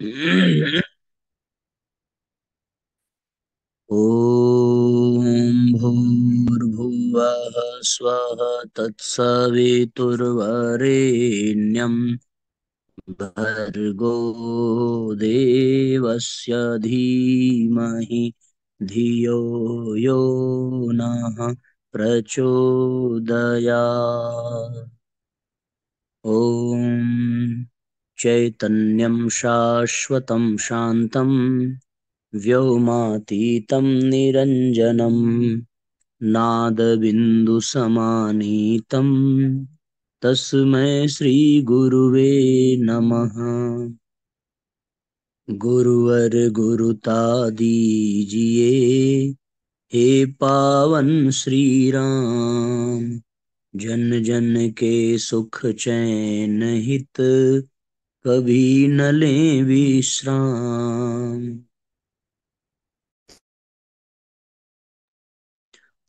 ॐ भूर्भुवः स्वः तत्सवितुर्वरेण्यं भर्गो देवस्य धीमहि धियो यो नः प्रचोदयात्। ॐ चैतन्यं शाश्वतं शान्तं व्योमातीतं निरञ्जनं नादबिन्दुसमानीतं तस्मै श्रीगुरुवे नमः। गुरुवर गुरुता दीजिए, हे पावन श्री राम। जन जन के सुख चैन हित, कभी न लें विश्राम।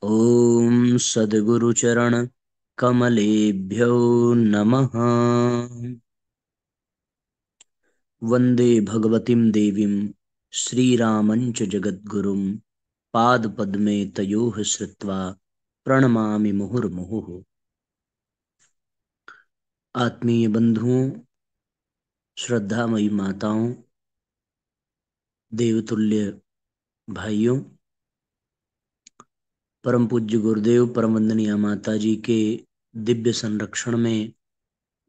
ओम सद्गुरु चरण कमलेभ्यो नमः। वंदे भगवतीं देवीं श्रीरामञ्च जगद्गुरुं पादपद्मे तयोः श्रुत्वा प्रणमामि मुहुर्मुहुः। आत्मीय बंधुओं, श्रद्धामयी माताओं, देवतुल्य भाइयों, परम पूज्य गुरुदेव परम वंदनीय माता जी के दिव्य संरक्षण में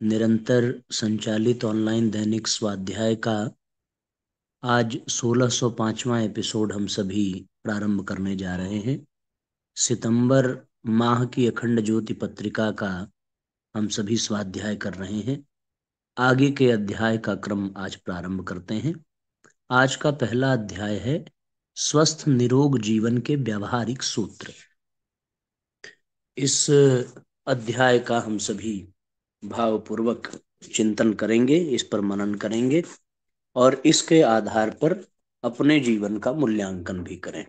निरंतर संचालित ऑनलाइन दैनिक स्वाध्याय का आज 1605वां एपिसोड हम सभी प्रारंभ करने जा रहे हैं। सितंबर माह की अखंड ज्योति पत्रिका का हम सभी स्वाध्याय कर रहे हैं। आगे के अध्याय का क्रम आज प्रारंभ करते हैं। आज का पहला अध्याय है स्वस्थ निरोग जीवन के व्यावहारिक सूत्र। इस अध्याय का हम सभी भावपूर्वक चिंतन करेंगे, इस पर मनन करेंगे और इसके आधार पर अपने जीवन का मूल्यांकन भी करें।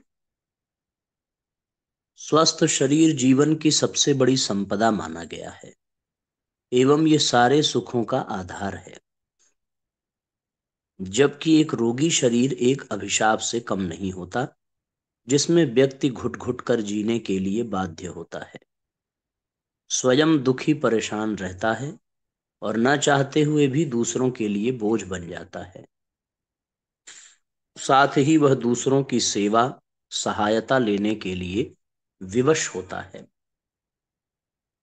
स्वस्थ शरीर जीवन की सबसे बड़ी संपदा माना गया है एवं ये सारे सुखों का आधार है, जबकि एक रोगी शरीर एक अभिशाप से कम नहीं होता, जिसमें व्यक्ति घुट घुट कर जीने के लिए बाध्य होता है, स्वयं दुखी परेशान रहता है और न चाहते हुए भी दूसरों के लिए बोझ बन जाता है। साथ ही वह दूसरों की सेवा सहायता लेने के लिए विवश होता है,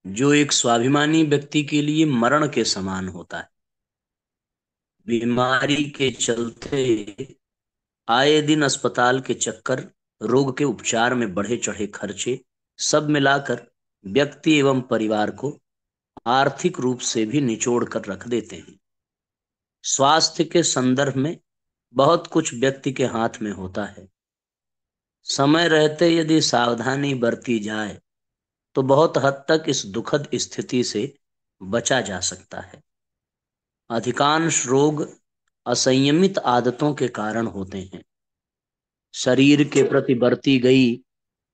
जो एक स्वाभिमानी व्यक्ति के लिए मरण के समान होता है। बीमारी के चलते आए दिन अस्पताल के चक्कर, रोग के उपचार में बढ़े चढ़े खर्चे, सब मिलाकर व्यक्ति एवं परिवार को आर्थिक रूप से भी निचोड़ कर रख देते हैं। स्वास्थ्य के संदर्भ में बहुत कुछ व्यक्ति के हाथ में होता है। समय रहते यदि सावधानी बरती जाए तो बहुत हद तक इस दुखद स्थिति से बचा जा सकता है। अधिकांश रोग असंयमित आदतों के कारण होते हैं। शरीर के प्रति बरती गई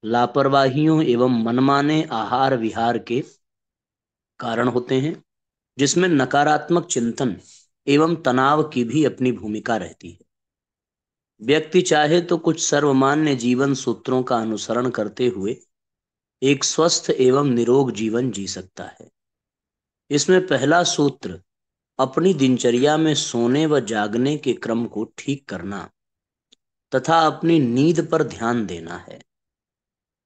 लापरवाहियों एवं मनमाने आहार विहार के कारण होते हैं, जिसमें नकारात्मक चिंतन एवं तनाव की भी अपनी भूमिका रहती है। व्यक्ति चाहे तो कुछ सर्वमान्य जीवन सूत्रों का अनुसरण करते हुए एक स्वस्थ एवं निरोग जीवन जी सकता है। इसमें पहला सूत्र अपनी दिनचर्या में सोने व जागने के क्रम को ठीक करना तथा अपनी नींद पर ध्यान देना है।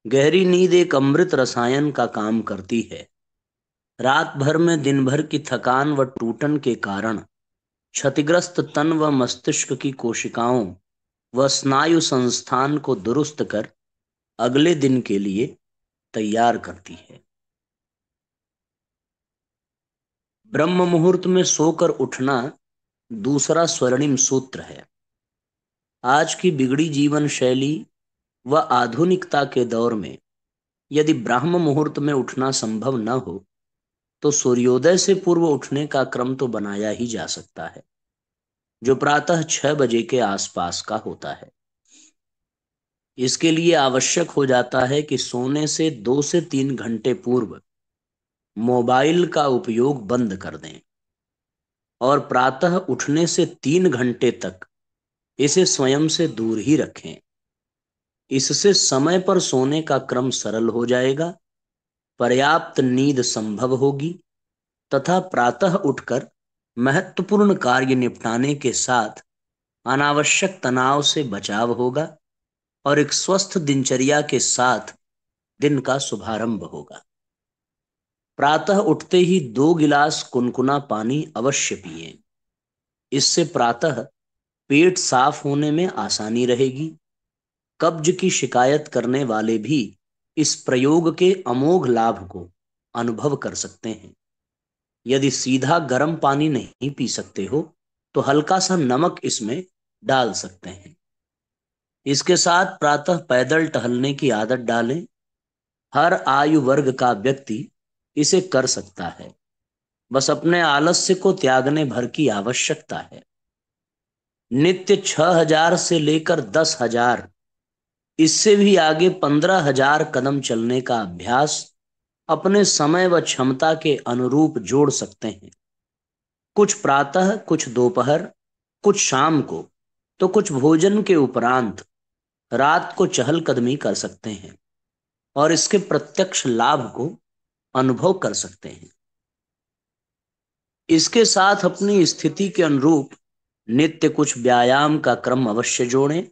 गहरी नींद एक अमृत रसायन का काम करती है। रात भर में दिन भर की थकान व टूटन के कारण क्षतिग्रस्त तन व मस्तिष्क की कोशिकाओं व स्नायु संस्थान को दुरुस्त कर अगले दिन के लिए तैयार करती है। ब्रह्म मुहूर्त में सोकर उठना दूसरा स्वर्णिम सूत्र है। आज की बिगड़ी जीवन शैली व आधुनिकता के दौर में यदि ब्राह्म मुहूर्त में उठना संभव न हो तो सूर्योदय से पूर्व उठने का क्रम तो बनाया ही जा सकता है, जो प्रातः 6 बजे के आसपास का होता है। इसके लिए आवश्यक हो जाता है कि सोने से 2 से 3 घंटे पूर्व मोबाइल का उपयोग बंद कर दें और प्रातः उठने से 3 घंटे तक इसे स्वयं से दूर ही रखें। इससे समय पर सोने का क्रम सरल हो जाएगा, पर्याप्त नींद संभव होगी तथा प्रातः उठकर महत्वपूर्ण कार्य निपटाने के साथ अनावश्यक तनाव से बचाव होगा और एक स्वस्थ दिनचर्या के साथ दिन का शुभारंभ होगा। प्रातः उठते ही 2 गिलास कुनकुना पानी अवश्य पिएं। इससे प्रातः पेट साफ होने में आसानी रहेगी। कब्ज की शिकायत करने वाले भी इस प्रयोग के अमोघ लाभ को अनुभव कर सकते हैं। यदि सीधा गर्म पानी नहीं पी सकते हो तो हल्का सा नमक इसमें डाल सकते हैं। इसके साथ प्रातः पैदल टहलने की आदत डालें। हर आयु वर्ग का व्यक्ति इसे कर सकता है, बस अपने आलस्य को त्यागने भर की आवश्यकता है। नित्य 6,000 से लेकर 10,000, इससे भी आगे 15,000 कदम चलने का अभ्यास अपने समय व क्षमता के अनुरूप जोड़ सकते हैं। कुछ प्रातः, कुछ दोपहर, कुछ शाम को, तो कुछ भोजन के उपरांत रात को चहलकदमी कर सकते हैं और इसके प्रत्यक्ष लाभ को अनुभव कर सकते हैं। इसके साथ अपनी स्थिति के अनुरूप नित्य कुछ व्यायाम का क्रम अवश्य जोड़ें,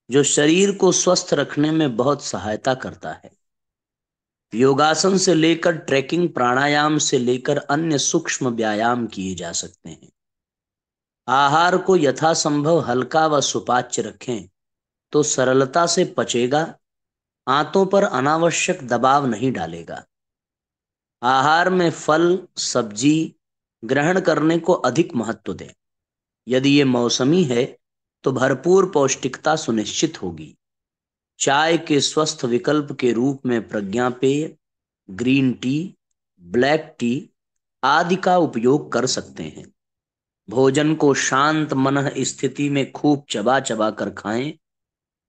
जो शरीर को स्वस्थ रखने में बहुत सहायता करता है। योगासन से लेकर ट्रैकिंग, प्राणायाम से लेकर अन्य सूक्ष्म व्यायाम किए जा सकते हैं। आहार को यथासंभव हल्का व सुपाच्य रखें तो सरलता से पचेगा, आंतों पर अनावश्यक दबाव नहीं डालेगा। आहार में फल, सब्जी ग्रहण करने को अधिक महत्व दें। यदि ये मौसमी है तो भरपूर पौष्टिकता सुनिश्चित होगी। चाय के स्वस्थ विकल्प के रूप में प्रज्ञा पेय, ग्रीन टी, ब्लैक टी आदि का उपयोग कर सकते हैं। भोजन को शांत मन स्थिति में खूब चबा चबा कर खाएं।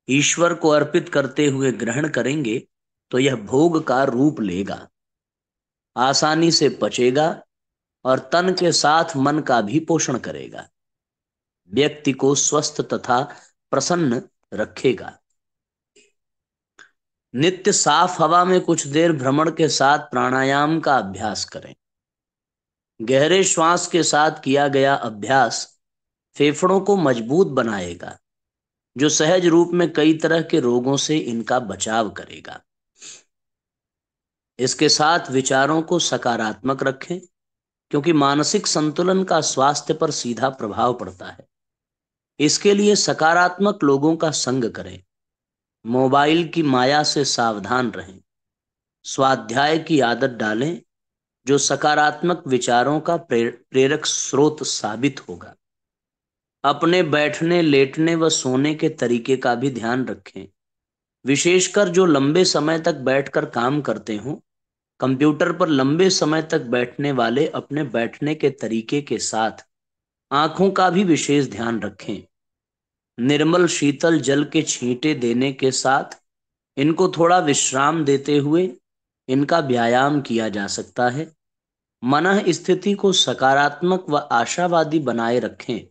ईश्वर को अर्पित करते हुए ग्रहण करेंगे तो यह भोग का रूप लेगा, आसानी से पचेगा और तन के साथ मन का भी पोषण करेगा। व्यक्ति को स्वस्थ तथा प्रसन्न रखेगा। नित्य साफ हवा में कुछ देर भ्रमण के साथ प्राणायाम का अभ्यास करें। गहरे श्वास के साथ किया गया अभ्यास फेफड़ों को मजबूत बनाएगा, जो सहज रूप में कई तरह के रोगों से इनका बचाव करेगा। इसके साथ विचारों को सकारात्मक रखें, क्योंकि मानसिक संतुलन का स्वास्थ्य पर सीधा प्रभाव पड़ता है। इसके लिए सकारात्मक लोगों का संग करें, मोबाइल की माया से सावधान रहें, स्वाध्याय की आदत डालें जो सकारात्मक विचारों का प्रेरक स्रोत साबित होगा। अपने बैठने, लेटने व सोने के तरीके का भी ध्यान रखें, विशेषकर जो लंबे समय तक बैठकर काम करते हों। कंप्यूटर पर लंबे समय तक बैठने वाले अपने बैठने के तरीके के साथ आंखों का भी विशेष ध्यान रखें। निर्मल शीतल जल के छींटे देने के साथ इनको थोड़ा विश्राम देते हुए इनका व्यायाम किया जा सकता है। मन स्थिति को सकारात्मक व आशावादी बनाए रखें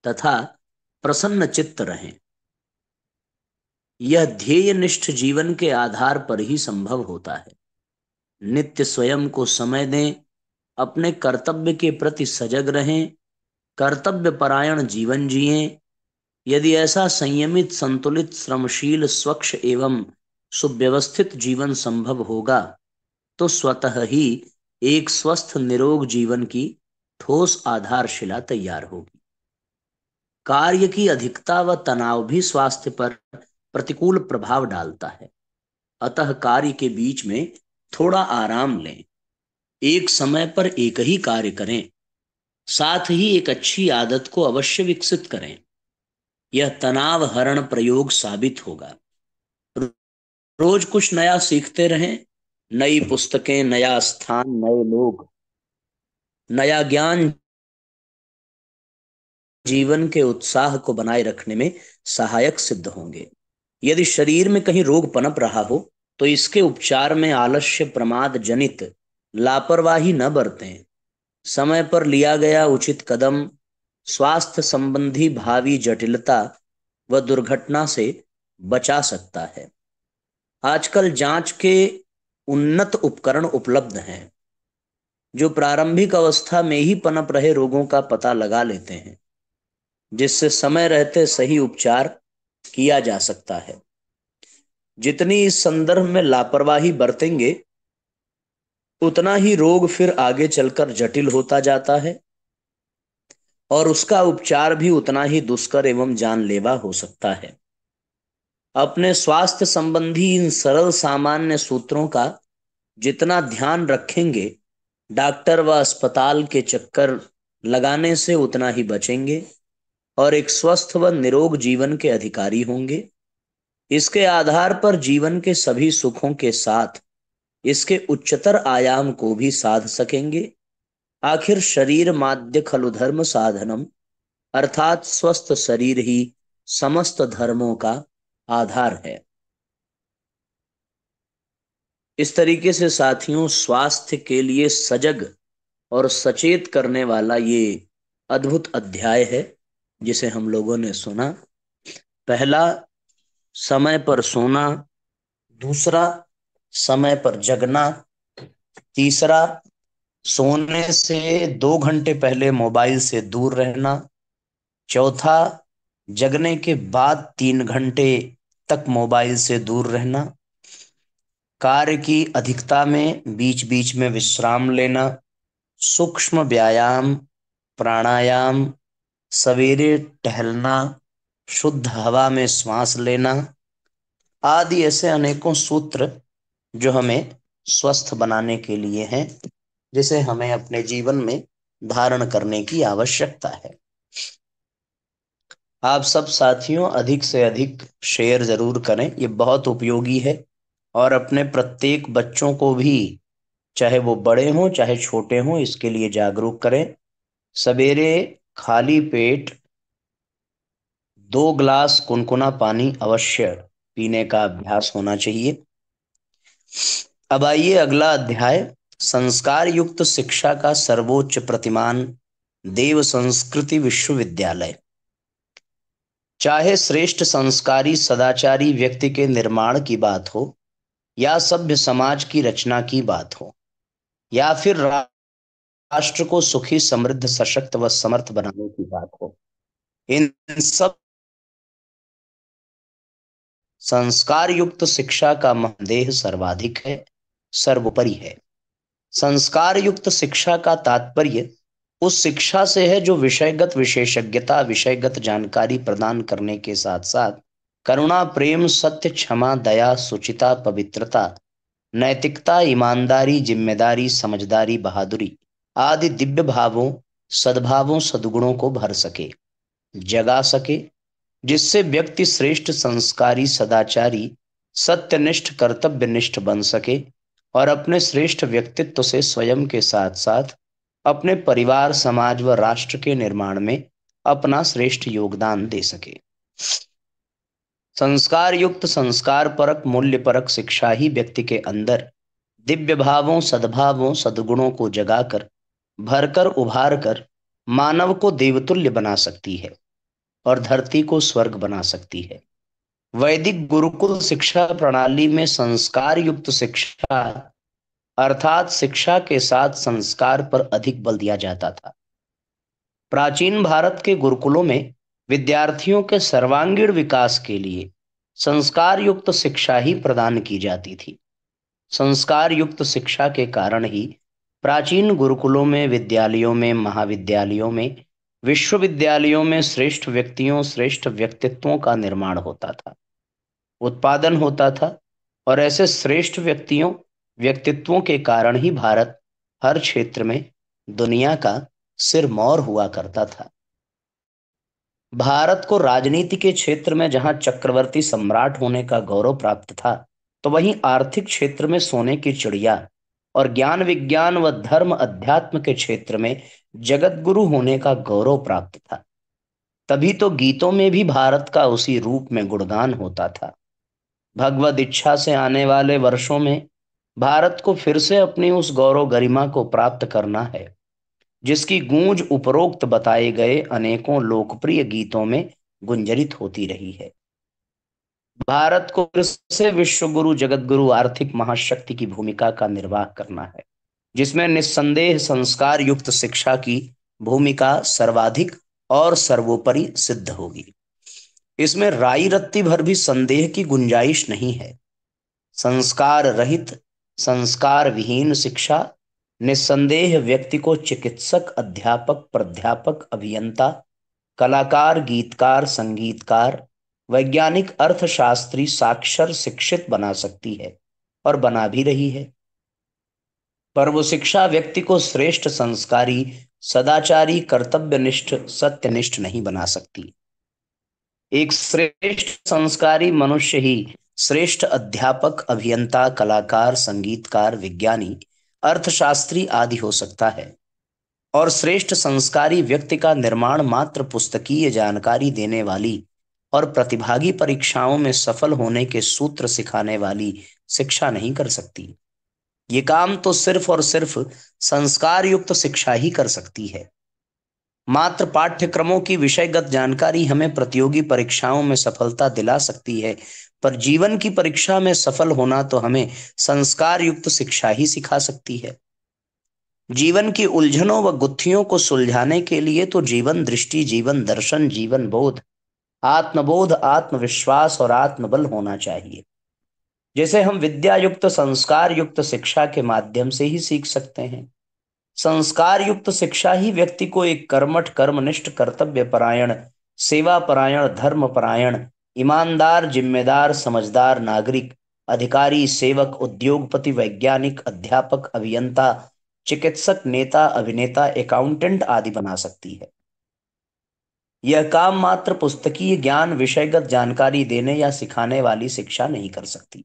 तथा प्रसन्न चित्त रहें। यह ध्येयनिष्ठ जीवन के आधार पर ही संभव होता है। नित्य स्वयं को समय दें, अपने कर्तव्य के प्रति सजग रहें, कर्तव्य परायण जीवन जिएं। यदि ऐसा संयमित, संतुलित, श्रमशील, स्वच्छ एवं सुव्यवस्थित जीवन संभव होगा तो स्वतः ही एक स्वस्थ निरोग जीवन की ठोस आधारशिला तैयार होगी। कार्य की अधिकता व तनाव भी स्वास्थ्य पर प्रतिकूल प्रभाव डालता है, अतः कार्य के बीच में थोड़ा आराम लें। एक समय पर एक ही कार्य करें, साथ ही एक अच्छी आदत को अवश्य विकसित करें। यह तनाव हरण प्रयोग साबित होगा। रोज कुछ नया सीखते रहें, नई पुस्तकें, नया स्थान, नए लोग, नया ज्ञान जीवन के उत्साह को बनाए रखने में सहायक सिद्ध होंगे। यदि शरीर में कहीं रोग पनप रहा हो तो इसके उपचार में आलस्य, प्रमाद जनित लापरवाही न बरतें। समय पर लिया गया उचित कदम स्वास्थ्य संबंधी भावी जटिलता व दुर्घटना से बचा सकता है। आजकल जांच के उन्नत उपकरण उपलब्ध हैं जो प्रारंभिक अवस्था में ही पनप रहे रोगों का पता लगा लेते हैं, जिससे समय रहते सही उपचार किया जा सकता है। जितनी इस संदर्भ में लापरवाही बरतेंगे उतना ही रोग फिर आगे चलकर जटिल होता जाता है और उसका उपचार भी उतना ही दुष्कर एवं जानलेवा हो सकता है। अपने स्वास्थ्य संबंधी इन सरल सामान्य सूत्रों का जितना ध्यान रखेंगे, डॉक्टर व अस्पताल के चक्कर लगाने से उतना ही बचेंगे और एक स्वस्थ व निरोग जीवन के अधिकारी होंगे। इसके आधार पर जीवन के सभी सुखों के साथ इसके उच्चतर आयाम को भी साध सकेंगे। आखिर शरीर माध्य खलु धर्म साधनम, अर्थात स्वस्थ शरीर ही समस्त धर्मों का आधार है। इस तरीके से साथियों, स्वास्थ्य के लिए सजग और सचेत करने वाला ये अद्भुत अध्याय है जिसे हम लोगों ने सुना। पहला, समय पर सोना। दूसरा, समय पर जगना। तीसरा, सोने से 2 घंटे पहले मोबाइल से दूर रहना। चौथा, जगने के बाद 3 घंटे तक मोबाइल से दूर रहना। कार्य की अधिकता में बीच बीच में विश्राम लेना। सूक्ष्म व्यायाम, प्राणायाम, सवेरे टहलना, शुद्ध हवा में श्वास लेना आदि ऐसे अनेकों सूत्र जो हमें स्वस्थ बनाने के लिए हैं, जिसे हमें अपने जीवन में धारण करने की आवश्यकता है। आप सब साथियों अधिक से अधिक शेयर जरूर करें, ये बहुत उपयोगी है। और अपने प्रत्येक बच्चों को भी, चाहे वो बड़े हों चाहे छोटे हों, इसके लिए जागरूक करें। सवेरे खाली पेट 2 गिलास कुनकुना पानी अवश्य पीने का अभ्यास होना चाहिए। अब आइए अगला अध्याय, संस्कार युक्त शिक्षा का सर्वोच्च प्रतिमान देव संस्कृति विश्वविद्यालय। चाहे श्रेष्ठ संस्कारी सदाचारी व्यक्ति के निर्माण की बात हो, या सभ्य समाज की रचना की बात हो, या फिर राष्ट्र को सुखी समृद्ध सशक्त व समर्थ बनाने की बात हो, इन सब संस्कार युक्त शिक्षा का महदेह सर्वाधिक है, सर्वोपरि है। संस्कार युक्त शिक्षा का तात्पर्य उस शिक्षा से है जो विषयगत विशेषज्ञता, विषयगत जानकारी प्रदान करने के साथ साथ करुणा, प्रेम, सत्य, क्षमा, दया, सुचिता, पवित्रता, नैतिकता, ईमानदारी, जिम्मेदारी, समझदारी, बहादुरी आदि दिव्य भावों, सद्भावों, सद्गुणों को भर सके, जगा सके, जिससे व्यक्ति श्रेष्ठ संस्कारी, सदाचारी, सत्यनिष्ठ, कर्तव्यनिष्ठ बन सके और अपने श्रेष्ठ व्यक्तित्व से स्वयं के साथ साथ अपने परिवार, समाज व राष्ट्र के निर्माण में अपना श्रेष्ठ योगदान दे सके। संस्कार युक्त, संस्कार परक, मूल्य परक शिक्षा ही व्यक्ति के अंदर दिव्य भावों, सद्भावों, सद्गुणों को जगाकर, भरकर, उभार कर मानव को देवतुल्य बना सकती है और धरती को स्वर्ग बना सकती है। वैदिक गुरुकुल शिक्षा प्रणाली में संस्कार युक्त शिक्षा अर्थात शिक्षा के साथ संस्कार पर अधिक बल दिया जाता था। प्राचीन भारत के गुरुकुलों में विद्यार्थियों के सर्वांगीण विकास के लिए संस्कार युक्त शिक्षा ही प्रदान की जाती थी। संस्कार युक्त शिक्षा के कारण ही प्राचीन गुरुकुलों में, विद्यालयों में, महाविद्यालयों में, विश्वविद्यालयों में श्रेष्ठ व्यक्तियों, श्रेष्ठ व्यक्तित्वों का निर्माण होता था, उत्पादन होता था। और ऐसे श्रेष्ठ व्यक्तियों, व्यक्तित्वों के कारण ही भारत हर क्षेत्र में दुनिया का सिरमौर हुआ करता था। भारत को राजनीति के क्षेत्र में जहां चक्रवर्ती सम्राट होने का गौरव प्राप्त था, तो वहीं आर्थिक क्षेत्र में सोने की चिड़िया और ज्ञान विज्ञान व धर्म अध्यात्म के क्षेत्र में जगत गुरु होने का गौरव प्राप्त था। तभी तो गीतों में भी भारत का उसी रूप में गुणगान होता था। भगवद इच्छा से आने वाले वर्षों में भारत को फिर से अपनी उस गौरव गरिमा को प्राप्त करना है जिसकी गूंज उपरोक्त बताए गए अनेकों लोकप्रिय गीतों में गुंजरित होती रही है। भारत को फिर से विश्व गुरु जगत गुरु आर्थिक महाशक्ति की भूमिका का निर्वाह करना है, जिसमें निस्संदेह संस्कार युक्त शिक्षा की भूमिका सर्वाधिक और सर्वोपरि सिद्ध होगी। इसमें राई रत्ती भर भी संदेह की गुंजाइश नहीं है। संस्कार रहित, संस्कार विहीन शिक्षा निस्संदेह व्यक्ति को चिकित्सक, अध्यापक, प्राध्यापक, अभियंता, कलाकार, गीतकार, संगीतकार, वैज्ञानिक, अर्थशास्त्री, साक्षर, शिक्षित बना सकती है और बना भी रही है। पर वो शिक्षा व्यक्ति को श्रेष्ठ संस्कारी, सदाचारी, कर्तव्यनिष्ठ, सत्यनिष्ठ नहीं बना सकती। एक श्रेष्ठ संस्कारी मनुष्य ही श्रेष्ठ अध्यापक, अभियंता, कलाकार, संगीतकार, विज्ञानी, अर्थशास्त्री आदि हो सकता है। और श्रेष्ठ संस्कारी व्यक्ति का निर्माण मात्र पुस्तकीय जानकारी देने वाली और प्रतिभागी परीक्षाओं में सफल होने के सूत्र सिखाने वाली शिक्षा नहीं कर सकती। ये काम तो सिर्फ और सिर्फ संस्कार युक्त शिक्षा ही कर सकती है। मात्र पाठ्यक्रमों की विषयगत जानकारी हमें प्रतियोगी परीक्षाओं में सफलता दिला सकती है, पर जीवन की परीक्षा में सफल होना तो हमें संस्कार युक्त शिक्षा ही सिखा सकती है। जीवन की उलझनों व गुत्थियों को सुलझाने के लिए तो जीवन दृष्टि, जीवन दर्शन, जीवन बोध, आत्मबोध, आत्मविश्वास और आत्मबल होना चाहिए, जैसे हम विद्या युक्त, संस्कार युक्त शिक्षा के माध्यम से ही सीख सकते हैं। संस्कार युक्त शिक्षा ही व्यक्ति को एक कर्मठ, कर्मनिष्ठ, कर्तव्य परायण, सेवा परायण, धर्म परायण, ईमानदार, जिम्मेदार, समझदार नागरिक, अधिकारी, सेवक, उद्योगपति, वैज्ञानिक, अध्यापक, अभियंता, चिकित्सक, नेता, अभिनेता, अकाउंटेंट आदि बना सकती है। यह काम मात्र पुस्तकीय ज्ञान, विषयगत जानकारी देने या सिखाने वाली शिक्षा नहीं कर सकती।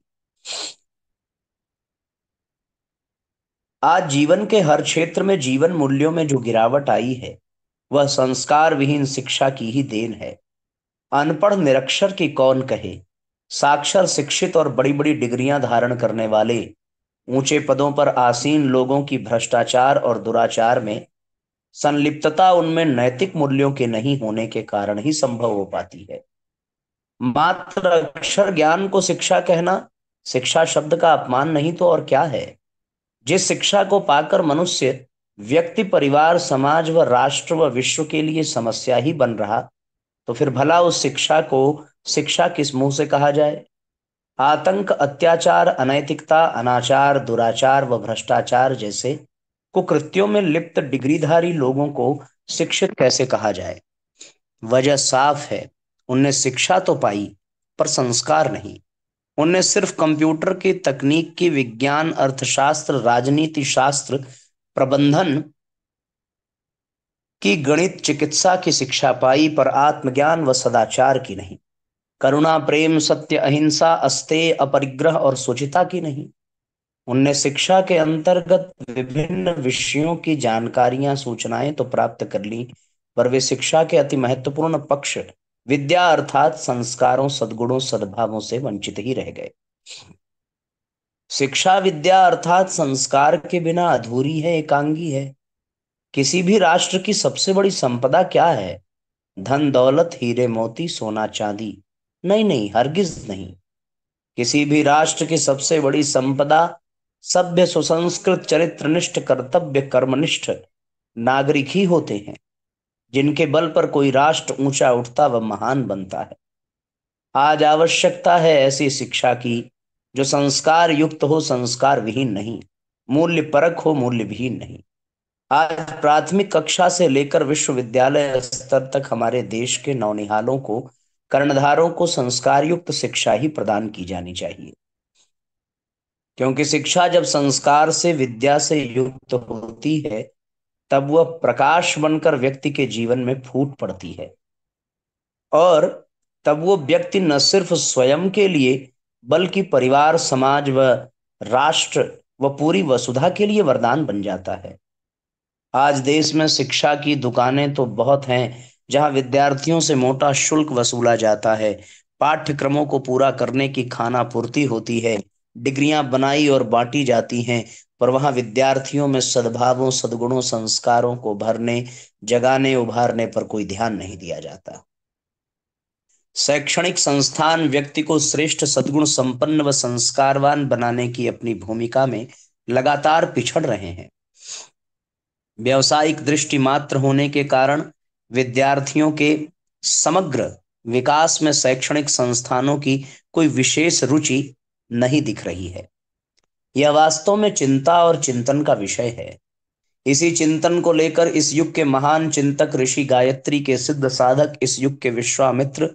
आज जीवन के हर क्षेत्र में जीवन मूल्यों में जो गिरावट आई है, वह संस्कार विहीन शिक्षा की ही देन है। अनपढ़ निरक्षर की कौन कहे, साक्षर, शिक्षित और बड़ी बड़ी डिग्रियां धारण करने वाले ऊंचे पदों पर आसीन लोगों की भ्रष्टाचार और दुराचार में संलिप्तता उनमें नैतिक मूल्यों के नहीं होने के कारण ही संभव हो पाती है। मात्र अक्षर ज्ञान को शिक्षा कहना शिक्षा शब्द का अपमान नहीं तो और क्या है। जिस शिक्षा को पाकर मनुष्य व्यक्ति, परिवार, समाज व राष्ट्र व विश्व के लिए समस्या ही बन रहा, तो फिर भला उस शिक्षा को शिक्षा किस मुंह से कहा जाए। आतंक, अत्याचार, अनैतिकता, अनाचार, दुराचार व भ्रष्टाचार जैसे कुकृत्यों में लिप्त डिग्रीधारी लोगों को शिक्षित कैसे कहा जाए। वजह साफ है, उनने शिक्षा तो पाई पर संस्कार नहीं। उनने सिर्फ कंप्यूटर की तकनीक की, विज्ञान, अर्थशास्त्र, राजनीति शास्त्र, प्रबंधन की, गणित, चिकित्सा की शिक्षा पाई, पर आत्मज्ञान व सदाचार की नहीं। करुणा, प्रेम, सत्य, अहिंसा, अस्तेय, अपरिग्रह और शुचिता की नहीं। उनने शिक्षा के अंतर्गत विभिन्न विषयों की जानकारियां, सूचनाएं तो प्राप्त कर ली, पर वे शिक्षा के अति महत्वपूर्ण पक्ष विद्या अर्थात संस्कारों, सद्गुणों, सद्भावों से वंचित ही रह गए। शिक्षा विद्या अर्थात संस्कार के बिना अधूरी है, एकांगी है। किसी भी राष्ट्र की सबसे बड़ी संपदा क्या है? धन दौलत, हीरे मोती, सोना चांदी? नहीं नहीं, हरगिज नहीं। किसी भी राष्ट्र की सबसे बड़ी संपदा सभ्य, सुसंस्कृत, चरित्रनिष्ठ, कर्तव्य, कर्मनिष्ठ नागरिक ही होते हैं, जिनके बल पर कोई राष्ट्र ऊंचा उठता व महान बनता है। आज आवश्यकता है ऐसी शिक्षा की जो संस्कार युक्त हो, संस्कार विहीन नहीं, मूल्य परक हो, मूल्य विहीन नहीं। आज प्राथमिक कक्षा से लेकर विश्वविद्यालय स्तर तक हमारे देश के नौनिहालों को, कर्णधारों को संस्कार युक्त शिक्षा ही प्रदान की जानी चाहिए, क्योंकि शिक्षा जब संस्कार से, विद्या से युक्त होती है, तब वह प्रकाश बनकर व्यक्ति के जीवन में फूट पड़ती है, और तब वो व्यक्ति न सिर्फ स्वयं के लिए बल्कि परिवार, समाज व राष्ट्र व पूरी वसुधा के लिए वरदान बन जाता है। आज देश में शिक्षा की दुकानें तो बहुत हैं, जहां विद्यार्थियों से मोटा शुल्क वसूला जाता है, पाठ्यक्रमों को पूरा करने की खाना पूर्ति होती है, डिग्रियां बनाई और बांटी जाती हैं, पर वहां विद्यार्थियों में सद्भावों, सद्गुणों, संस्कारों को भरने, जगाने, उभारने पर कोई ध्यान नहीं दिया जाता। शैक्षणिक संस्थान व्यक्ति को श्रेष्ठ, सद्गुण संपन्न व संस्कारवान बनाने की अपनी भूमिका में लगातार पिछड़ रहे हैं। व्यावसायिक दृष्टि मात्र होने के कारण विद्यार्थियों के समग्र विकास में शैक्षणिक संस्थानों की कोई विशेष रुचि नहीं दिख रही है। यह वास्तव में चिंता और चिंतन का विषय है। इसी चिंतन को लेकर इस युग के महान चिंतक ऋषि गायत्री के सिद्ध साधक, इस युग के विश्वामित्र,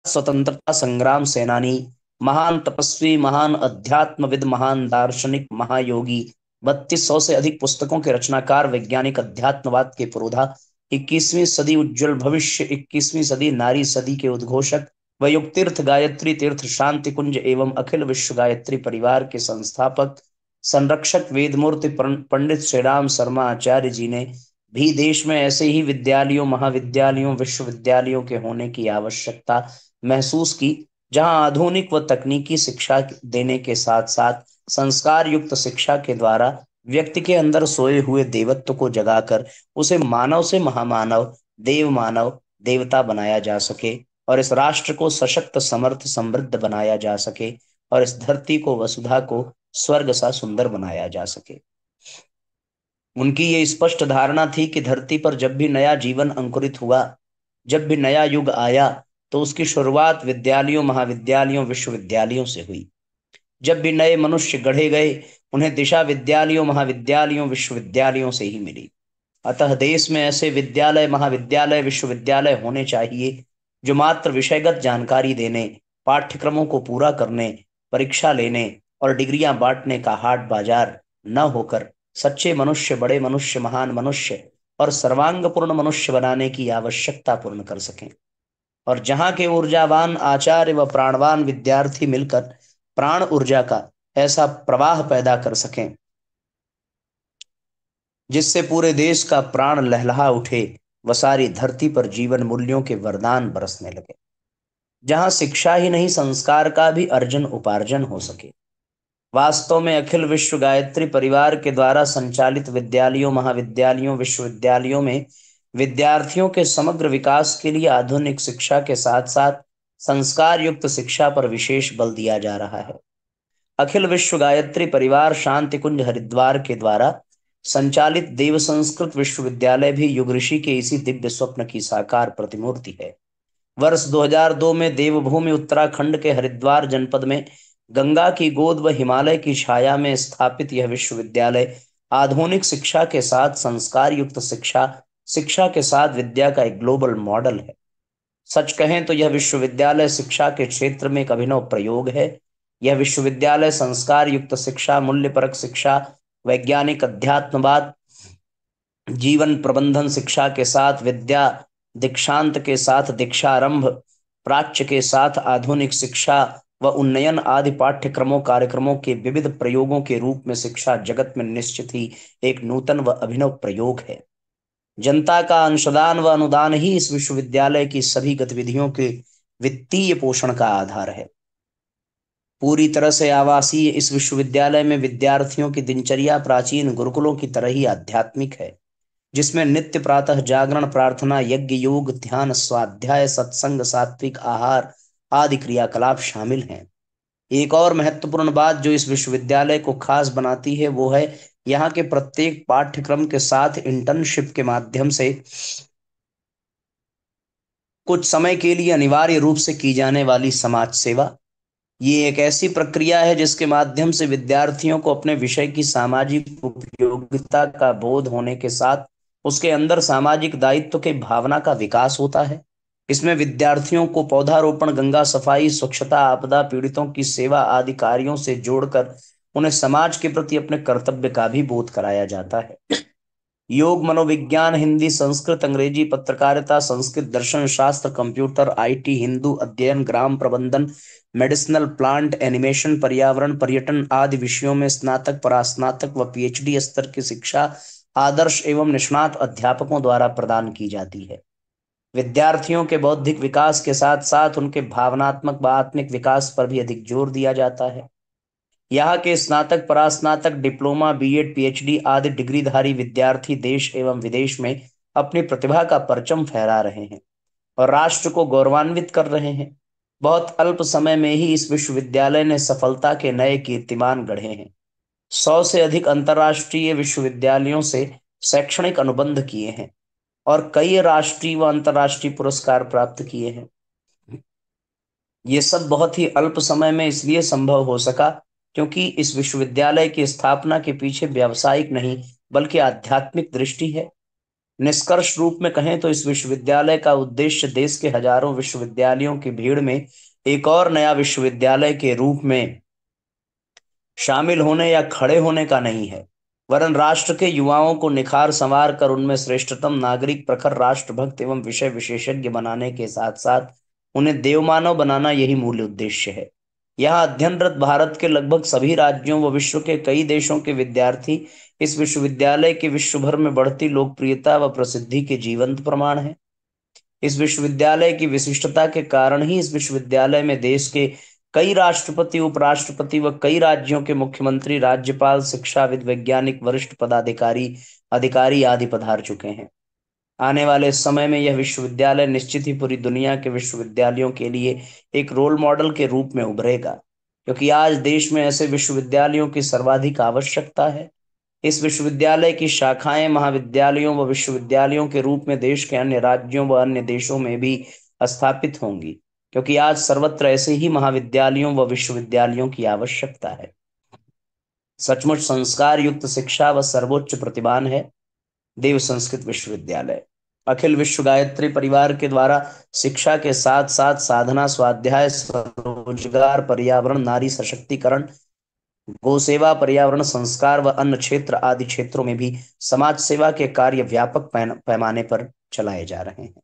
स्वतंत्रता संग्राम सेनानी, महान तपस्वी, महान अध्यात्मविद, महान दार्शनिक, महायोगी, 3200 से अधिक पुस्तकों के रचनाकार, वैज्ञानिक, अध्यात्मवाद के पुरोधा, 21वीं सदी उज्जवल भविष्य, 21वीं सदी नारी सदी के उद्घोषक व युग तीर्थ गायत्री तीर्थ शांति कुंज एवं अखिल विश्व गायत्री परिवार के संस्थापक, संरक्षक, वेदमूर्ति पंडित श्री राम शर्मा आचार्य जी ने भी देश में ऐसे ही विद्यालयों, महाविद्यालयों, विश्वविद्यालयों के होने की आवश्यकता महसूस की, जहां आधुनिक व तकनीकी शिक्षा देने के साथ साथ संस्कार युक्त शिक्षा के द्वारा व्यक्ति के अंदर सोए हुए देवत्व को जगाकर उसे मानव से महामानव, देव मानव, देवता बनाया जा सके और इस राष्ट्र को सशक्त, समर्थ, समृद्ध बनाया जा सके और इस धरती को, वसुधा को स्वर्ग सा सुंदर बनाया जा सके। उनकी ये स्पष्ट धारणा थी कि धरती पर जब भी नया जीवन अंकुरित हुआ, जब भी नया युग आया, तो उसकी शुरुआत विद्यालयों, महाविद्यालयों, विश्वविद्यालयों से हुई। जब भी नए मनुष्य गढ़े गए, उन्हें दिशा विद्यालयों, महाविद्यालयों, विश्वविद्यालयों से ही मिली। अतः देश में ऐसे विद्यालय, महाविद्यालय, विश्वविद्यालय होने चाहिए जो मात्र विषयगत जानकारी देने, पाठ्यक्रमों को पूरा करने, परीक्षा लेने और डिग्रियां बांटने का हाट बाजार न होकर सच्चे मनुष्य, बड़े मनुष्य, महान मनुष्य और सर्वांगपूर्ण मनुष्य बनाने की आवश्यकता पूर्ण कर सकें। और जहां के ऊर्जावान आचार्य व प्राणवान विद्यार्थी मिलकर प्राण ऊर्जा का ऐसा प्रवाह पैदा कर सकें जिससे पूरे देश का प्राण लहलहा उठे व सारी धरती पर जीवन मूल्यों के वरदान बरसने लगे, जहां शिक्षा ही नहीं, संस्कार का भी अर्जन उपार्जन हो सके। वास्तव में अखिल विश्व गायत्री परिवार के द्वारा संचालित विद्यालयों, महाविद्यालयों, विश्वविद्यालयों में विद्यार्थियों के समग्र विकास के लिए आधुनिक शिक्षा के साथ साथ संस्कार युक्त शिक्षा पर विशेष बल दिया जा रहा है। अखिल विश्व गायत्री परिवार शांति कुंज हरिद्वार के द्वारा संचालित देव संस्कृत विश्वविद्यालय भी युग ऋषि के इसी दिव्य स्वप्न की साकार प्रतिमूर्ति है। वर्ष 2002 में देवभूमि उत्तराखंड के हरिद्वार जनपद में गंगा की गोद व हिमालय की छाया में स्थापित यह विश्वविद्यालय आधुनिक शिक्षा के साथ संस्कार युक्त शिक्षा, शिक्षा के साथ विद्या का एक ग्लोबल मॉडल है। सच कहें तो यह विश्वविद्यालय शिक्षा के क्षेत्र में एक अभिनव प्रयोग है। यह विश्वविद्यालय संस्कार युक्त शिक्षा, मूल्यपरक शिक्षा, वैज्ञानिक अध्यात्मवाद, जीवन प्रबंधन शिक्षा के साथ विद्या दीक्षांत के साथ दीक्षारंभ, प्राच्य के साथ आधुनिक शिक्षा व उन्नयन आदि पाठ्यक्रमों, कार्यक्रमों के विविध प्रयोगों के रूप में शिक्षा जगत में निश्चित ही एक नूतन व अभिनव प्रयोग है। जनता का अंशदान व अनुदान ही इस विश्वविद्यालय की सभी गतिविधियों के वित्तीय पोषण का आधार है। पूरी तरह से आवासीय इस विश्वविद्यालय में विद्यार्थियों की दिनचर्या प्राचीन गुरुकुलों की तरह ही आध्यात्मिक है, जिसमें नित्य प्रातः जागरण, प्रार्थना, यज्ञ, योग, ध्यान, स्वाध्याय, सत्संग, सात्विक आहार आदि क्रियाकलाप शामिल हैं। एक और महत्वपूर्ण बात जो इस विश्वविद्यालय को खास बनाती है वो है यहाँ के प्रत्येक पाठ्यक्रम के साथ इंटर्नशिप के माध्यम से कुछ समय के लिए अनिवार्य रूप से की जाने वाली समाज सेवा। ये एक ऐसी प्रक्रिया है जिसके माध्यम से विद्यार्थियों को अपने विषय की सामाजिक उपयोगिता का बोध होने के साथ उसके अंदर सामाजिक दायित्व के भावना का विकास होता है। इसमें विद्यार्थियों को पौधारोपण, गंगा सफाई, स्वच्छता, आपदा पीड़ितों की सेवा आदि कार्यों से जोड़कर उन्हें समाज के प्रति अपने कर्तव्य का भी बोध कराया जाता है। योग, मनोविज्ञान, हिंदी, संस्कृत, अंग्रेजी, पत्रकारिता, संस्कृत, दर्शन शास्त्र, कंप्यूटर, आईटी, हिंदू अध्ययन, ग्राम प्रबंधन, मेडिसिनल प्लांट, एनिमेशन, पर्यावरण, पर्यटन आदि विषयों में स्नातक, परास्नातक व पीएचडी स्तर की शिक्षा आदर्श एवं निष्णात अध्यापकों द्वारा प्रदान की जाती है। विद्यार्थियों के बौद्धिक विकास के साथ साथ उनके भावनात्मक व आत्मिक विकास पर भी अधिक जोर दिया जाता है। यहाँ के स्नातक, परास्नातक, डिप्लोमा, बीएड, पीएचडी आदि डिग्रीधारी विद्यार्थी देश एवं विदेश में अपनी प्रतिभा का परचम फहरा रहे हैं और राष्ट्र को गौरवान्वित कर रहे हैं। बहुत अल्प समय में ही इस विश्वविद्यालय ने सफलता के नए कीर्तिमान गढ़े हैं। 100 से अधिक अंतर्राष्ट्रीय विश्वविद्यालयों से शैक्षणिक अनुबंध किए हैं और कई राष्ट्रीय व अंतर्राष्ट्रीय पुरस्कार प्राप्त किए हैं। ये सब बहुत ही अल्प समय में इसलिए संभव हो सका क्योंकि इस विश्वविद्यालय की स्थापना के पीछे व्यावसायिक नहीं बल्कि आध्यात्मिक दृष्टि है। निष्कर्ष रूप में कहें तो इस विश्वविद्यालय का उद्देश्य देश के हजारों विश्वविद्यालयों की भीड़ में एक और नया विश्वविद्यालय के रूप में शामिल होने या खड़े होने का नहीं है, वरन राष्ट्र के युवाओं को निखार संवार कर उनमें श्रेष्ठतम नागरिक, प्रखर राष्ट्रभक्त एवं विषय विशेषज्ञ बनाने के साथ साथ उन्हें देवमानव बनाना यही मूल उद्देश्य है। यहाँ अध्ययनरत भारत के लगभग सभी राज्यों व विश्व के कई देशों के विद्यार्थी इस विश्वविद्यालय के विश्व भर में बढ़ती लोकप्रियता व प्रसिद्धि के जीवंत प्रमाण हैं। इस विश्वविद्यालय की विशिष्टता के कारण ही इस विश्वविद्यालय में देश के कई राष्ट्रपति, उपराष्ट्रपति व कई राज्यों के मुख्यमंत्री, राज्यपाल, शिक्षाविद, वैज्ञानिक, वरिष्ठ पदाधिकारी, अधिकारी आदि पधार चुके हैं। आने वाले समय में यह विश्वविद्यालय निश्चित ही पूरी दुनिया के विश्वविद्यालयों के लिए एक रोल मॉडल के रूप में उभरेगा, क्योंकि आज देश में ऐसे विश्वविद्यालयों की सर्वाधिक आवश्यकता है। इस विश्वविद्यालय की शाखाएं महाविद्यालयों व विश्वविद्यालयों के रूप में देश के अन्य राज्यों व अन्य देशों में भी स्थापित होंगी, क्योंकि आज सर्वत्र ऐसे ही महाविद्यालयों व विश्वविद्यालयों की आवश्यकता है। सचमुच संस्कार युक्त शिक्षा व सर्वोच्च प्रतिभान है देव संस्कृत विश्वविद्यालय। अखिल विश्व गायत्री परिवार के द्वारा शिक्षा के साथ साथ साधना, स्वाध्याय, स्वरोजगार, पर्यावरण, नारी सशक्तिकरण, गो सेवा, पर्यावरण संस्कार व अन्य क्षेत्र आदि क्षेत्रों में भी समाज सेवा के कार्य व्यापक पैमाने पर चलाए जा रहे हैं।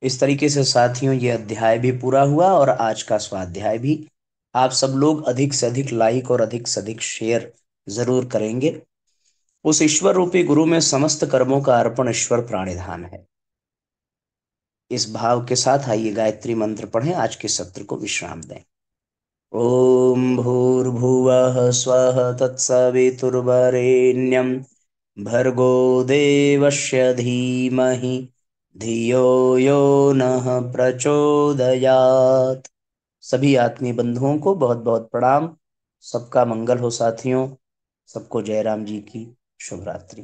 इस तरीके से साथियों ये अध्याय भी पूरा हुआ और आज का स्वाध्याय भी। आप सब लोग अधिक से अधिक लाइक और अधिक से अधिक शेयर जरूर करेंगे। उस ईश्वर रूपी गुरु में समस्त कर्मों का अर्पण ईश्वर प्राणिधान है। इस भाव के साथ आइए गायत्री मंत्र पढ़ें, आज के सत्र को विश्राम दें। ओम भूर्भुवः स्वः तत्सवितुर्वरेण्यं भर्गो देवस्य धीमहि धियो यो नः प्रचोदयात्। सभी आत्मीय बंधुओं को बहुत बहुत प्रणाम। सबका मंगल हो साथियों। सबको जयराम जी की शुभ रात्रि।